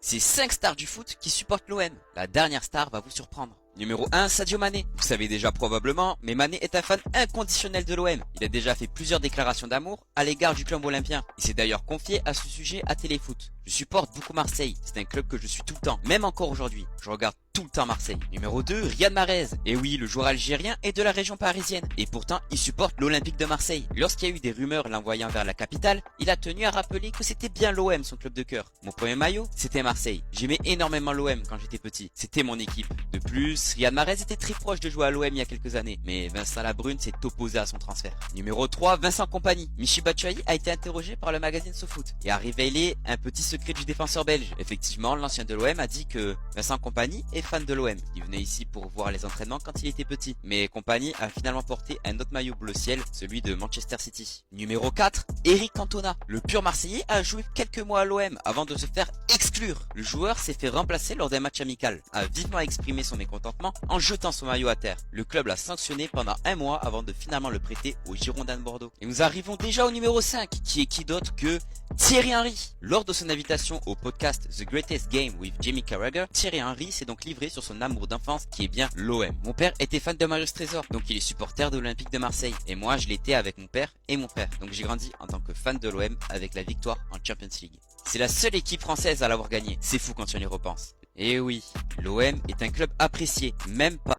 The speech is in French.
C'est 5 stars du foot qui supportent l'OM. La dernière star va vous surprendre. Numéro 1, Sadio Mané. Vous savez déjà probablement, mais Mané est un fan inconditionnel de l'OM. Il a déjà fait plusieurs déclarations d'amour à l'égard du club olympien. Il s'est d'ailleurs confié à ce sujet à Téléfoot. Je supporte beaucoup Marseille. C'est un club que je suis tout le temps, même encore aujourd'hui. Je regarde tout le temps Marseille. Numéro 2, Riyad Mahrez. Et oui, le joueur algérien est de la région parisienne. Et pourtant, il supporte l'Olympique de Marseille. Lorsqu'il y a eu des rumeurs l'envoyant vers la capitale, il a tenu à rappeler que c'était bien l'OM son club de cœur. Mon premier maillot, c'était Marseille. J'aimais énormément l'OM quand j'étais petit. C'était mon équipe. De plus, Riyad Mahrez était très proche de jouer à l'OM il y a quelques années. Mais Vincent Labrune s'est opposé à son transfert. Numéro 3, Vincent Kompany. Michy Batshuayi a été interrogé par le magazine SoFoot et a révélé un petit secret du défenseur belge. Effectivement, l'ancien de l'OM a dit que Vincent Kompany est fan de l'OM. Il venait ici pour voir les entraînements quand il était petit. Mais Kompany a finalement porté un autre maillot bleu ciel, celui de Manchester City. Numéro 4, Eric Cantona. Le pur Marseillais a joué quelques mois à l'OM avant de se faire exclure. Le joueur s'est fait remplacer lors d'un match amical, a vivement exprimé son mécontentement en jetant son maillot à terre. Le club l'a sanctionné pendant un mois avant de finalement le prêter aux Girondins de Bordeaux. Et nous arrivons déjà au numéro 5, qui est qui d'autre que Thierry Henry. Lors de son invitation au podcast The Greatest Game with Jamie Carragher, Thierry Henry s'est donc livré sur son amour d'enfance qui est bien l'OM. Mon père était fan de Marius Trésor, donc il est supporter de l'Olympique de Marseille. Et moi, je l'étais avec mon père et mon frère. Donc j'ai grandi en tant que fan de l'OM avec la victoire en Champions League. C'est la seule équipe française à l'avoir gagné. C'est fou quand on y repense. Et oui, l'OM est un club apprécié, même pas